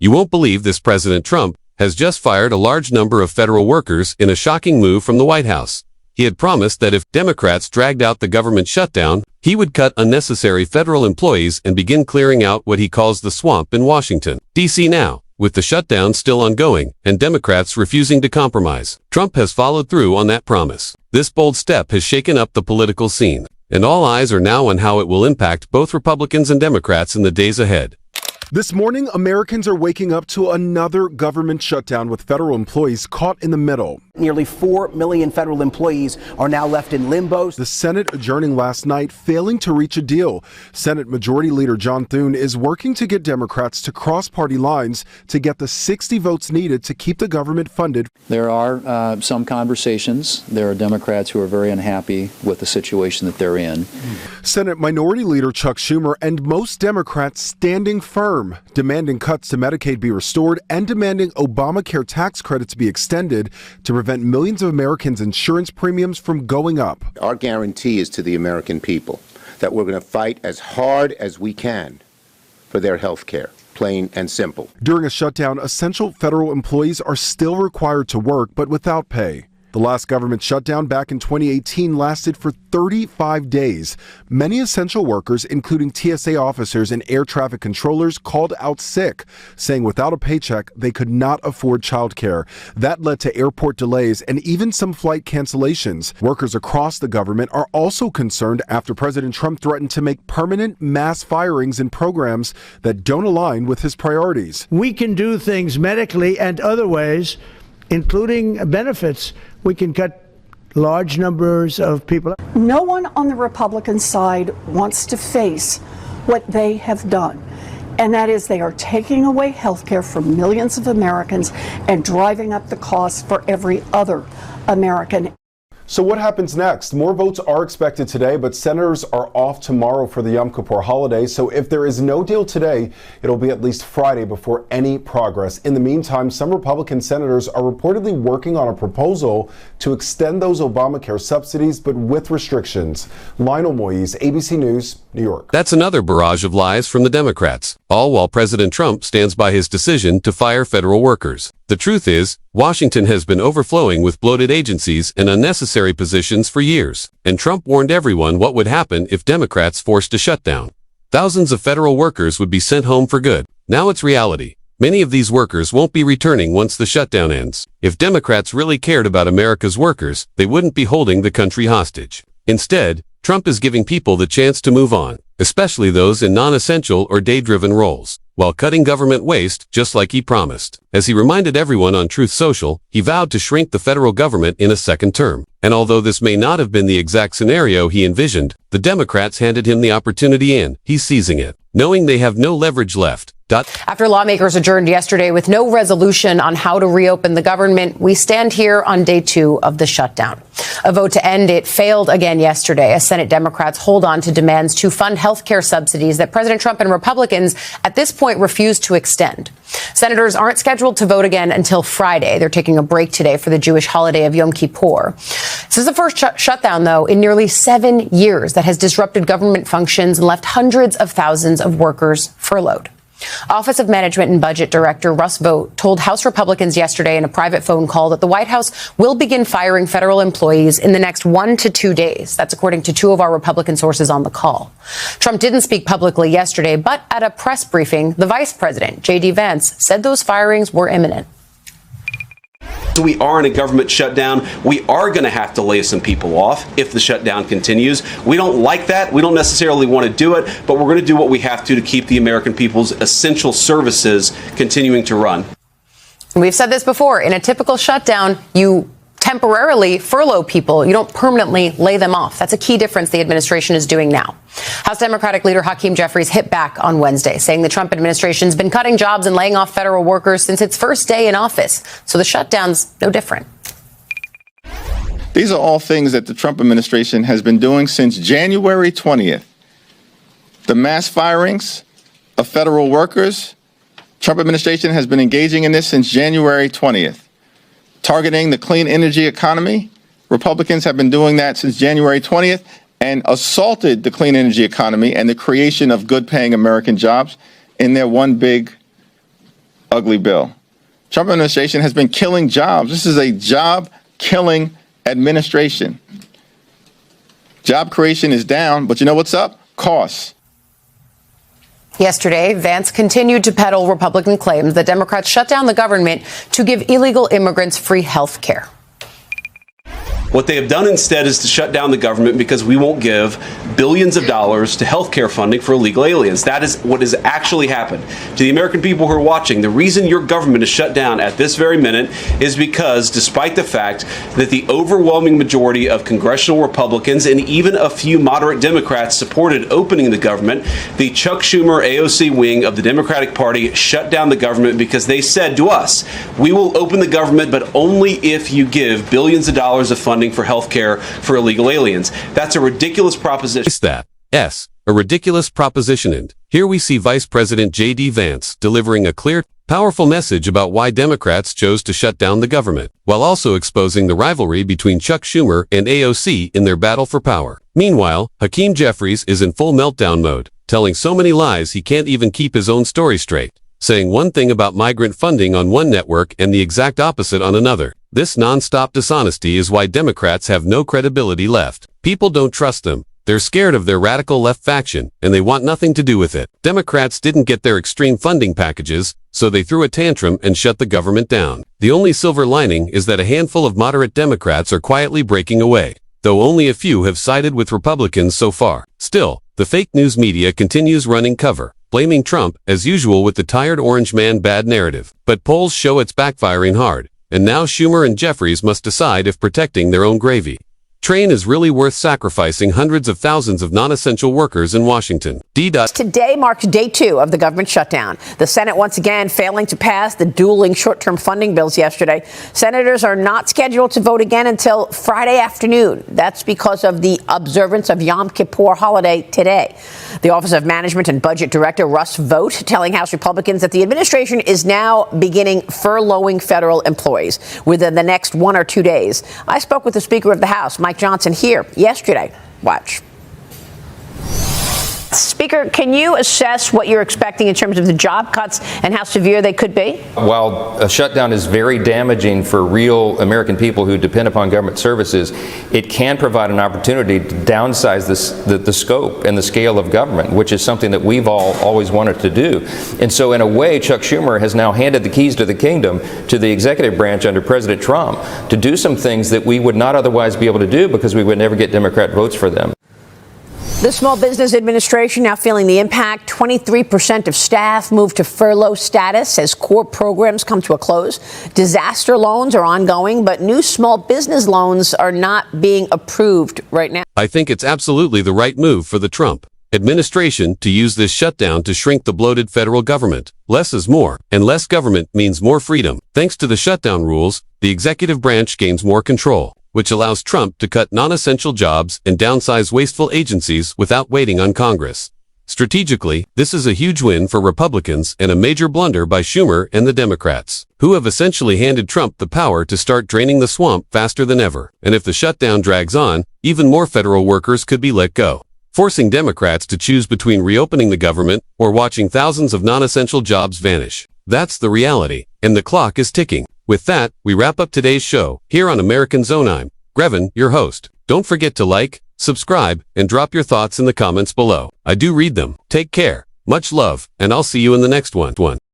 You won't believe this. President Trump has just fired a large number of federal workers in a shocking move from the White House. He had promised that if Democrats dragged out the government shutdown, he would cut unnecessary federal employees and begin clearing out what he calls the swamp in Washington, D.C. now. With the shutdown still ongoing and Democrats refusing to compromise, Trump has followed through on that promise. This bold step has shaken up the political scene, and all eyes are now on how it will impact both Republicans and Democrats in the days ahead. This morning, Americans are waking up to another government shutdown with federal employees caught in the middle. Nearly 4 million federal employees are now left in limbo. The Senate adjourning last night, failing to reach a deal. Senate Majority Leader John Thune is working to get Democrats to cross party lines to get the 60 votes needed to keep the government funded. There are some conversations. There are Democrats who are very unhappy with the situation that they're in. Senate Minority Leader Chuck Schumer and most Democrats standing firm, demanding cuts to Medicaid be restored and demanding Obamacare tax credits be extended to prevent millions of Americans' insurance premiums from going up. Our guarantee is to the American people that we're going to fight as hard as we can for their health care. Plain and simple. During a shutdown, essential federal employees are still required to work, but without pay. The last government shutdown back in 2018 lasted for 35 days. Many essential workers, including TSA officers and air traffic controllers, called out sick, saying without a paycheck, they could not afford childcare. That led to airport delays and even some flight cancellations. Workers across the government are also concerned after President Trump threatened to make permanent mass firings in programs that don't align with his priorities. We can do things medically and other ways, including benefits. We can cut large numbers of people. No one on the Republican side wants to face what they have done, and that is they are taking away health care from millions of Americans and driving up the cost for every other American. So what happens next? More votes are expected today, but senators are off tomorrow for the Yom Kippur holiday. So if there is no deal today, it'll be at least Friday before any progress. In the meantime, some Republican senators are reportedly working on a proposal to extend those Obamacare subsidies, but with restrictions. Lionel Moise, ABC News, New York. That's another barrage of lies from the Democrats, all while President Trump stands by his decision to fire federal workers. The truth is, Washington has been overflowing with bloated agencies and unnecessary positions for years, and Trump warned everyone what would happen if Democrats forced a shutdown. Thousands of federal workers would be sent home for good. Now it's reality. Many of these workers won't be returning once the shutdown ends. If Democrats really cared about America's workers, they wouldn't be holding the country hostage. Instead, Trump is giving people the chance to move on, especially those in non-essential or day-driven roles, while cutting government waste just like he promised. As he reminded everyone on Truth Social, he vowed to shrink the federal government in a second term. And although this may not have been the exact scenario he envisioned, the Democrats handed him the opportunity and he's seizing it, knowing they have no leverage left. After lawmakers adjourned yesterday with no resolution on how to reopen the government, we stand here on day 2 of the shutdown. A vote to end it failed again yesterday as Senate Democrats hold on to demands to fund health care subsidies that President Trump and Republicans at this point refuse to extend. Senators aren't scheduled to vote again until Friday. They're taking a break today for the Jewish holiday of Yom Kippur. This is the first shutdown, though, in nearly 7 years that has disrupted government functions and left hundreds of thousands of workers furloughed. Office of Management and Budget Director Russ Vought told House Republicans yesterday in a private phone call that the White House will begin firing federal employees in the next 1 to 2 days. That's according to 2 of our Republican sources on the call. Trump didn't speak publicly yesterday, but at a press briefing, the vice president, J.D. Vance, said those firings were imminent. So we are in a government shutdown. We are going to have to lay some people off if the shutdown continues. We don't like that. We don't necessarily want to do it, but we're going to do what we have to keep the American people's essential services continuing to run. We've said this before. In a typical shutdown, you temporarily furlough people. You don't permanently lay them off. That's a key difference the administration is doing now. House Democratic leader Hakeem Jeffries hit back on Wednesday, saying the Trump administration has been cutting jobs and laying off federal workers since its first day in office. So the shutdown's no different. These are all things that the Trump administration has been doing since January 20th. The mass firings of federal workers, Trump administration has been engaging in this since January 20th. Targeting the clean energy economy, Republicans have been doing that since January 20th and assaulted the clean energy economy and the creation of good-paying American jobs in their one big ugly bill. Trump administration has been killing jobs. This is a job-killing administration. Job creation is down, but you know what's up? Costs. Yesterday, Vance continued to peddle Republican claims that Democrats shut down the government to give illegal immigrants free health care. What they have done instead is to shut down the government because we won't give billions of dollars to health care funding for illegal aliens. That is what has actually happened. To the American people who are watching, the reason your government is shut down at this very minute is because, despite the fact that the overwhelming majority of congressional Republicans and even a few moderate Democrats supported opening the government, the Chuck Schumer AOC wing of the Democratic Party shut down the government because they said to us, we will open the government, but only if you give billions of dollars of funding for health care for illegal aliens. That's a ridiculous proposition. A ridiculous proposition. And here we see Vice President J.D. Vance delivering a clear, powerful message about why Democrats chose to shut down the government, while also exposing the rivalry between Chuck Schumer and AOC in their battle for power. Meanwhile, Hakeem Jeffries is in full meltdown mode, telling so many lies he can't even keep his own story straight, saying one thing about migrant funding on one network and the exact opposite on another. This non-stop dishonesty is why Democrats have no credibility left. People don't trust them. They're scared of their radical left faction, and they want nothing to do with it. Democrats didn't get their extreme funding packages, so they threw a tantrum and shut the government down. The only silver lining is that a handful of moderate Democrats are quietly breaking away, though only a few have sided with Republicans so far. Still, the fake news media continues running cover, blaming Trump, as usual, with the tired orange man bad narrative. But polls show it's backfiring hard, and now Schumer and Jeffries must decide if protecting their own gravy train is really worth sacrificing hundreds of thousands of non-essential workers in Washington. Today marks day 2 of the government shutdown. The Senate once again failing to pass the dueling short-term funding bills yesterday. Senators are not scheduled to vote again until Friday afternoon. That's because of the observance of Yom Kippur holiday today. The Office of Management and Budget Director Russ Vought telling House Republicans that the administration is now beginning furloughing federal employees within the next 1 or 2 days. I spoke with the Speaker of the House, Mike Johnson, here yesterday. Watch. Speaker, can you assess what you're expecting in terms of the job cuts and how severe they could be? While a shutdown is very damaging for real American people who depend upon government services, it can provide an opportunity to downsize the scope and the scale of government, which is something that we've all always wanted to do. And so in a way, Chuck Schumer has now handed the keys to the kingdom to the executive branch under President Trump to do some things that we would not otherwise be able to do because we would never get Democrat votes for them. The Small Business Administration now feeling the impact. 23% of staff moved to furlough status as core programs come to a close. Disaster loans are ongoing, but new small business loans are not being approved right now. I think it's absolutely the right move for the Trump administration to use this shutdown to shrink the bloated federal government. Less is more, and less government means more freedom. Thanks to the shutdown rules, the executive branch gains more control, which allows Trump to cut non-essential jobs and downsize wasteful agencies without waiting on Congress. Strategically, this is a huge win for Republicans and a major blunder by Schumer and the Democrats, who have essentially handed Trump the power to start draining the swamp faster than ever. And if the shutdown drags on, even more federal workers could be let go, forcing Democrats to choose between reopening the government or watching thousands of non-essential jobs vanish. That's the reality, and the clock is ticking. With that, we wrap up today's show here on American Zone. I'm Grevin, your host. Don't forget to like, subscribe, and drop your thoughts in the comments below. I do read them. Take care, much love, and I'll see you in the next one.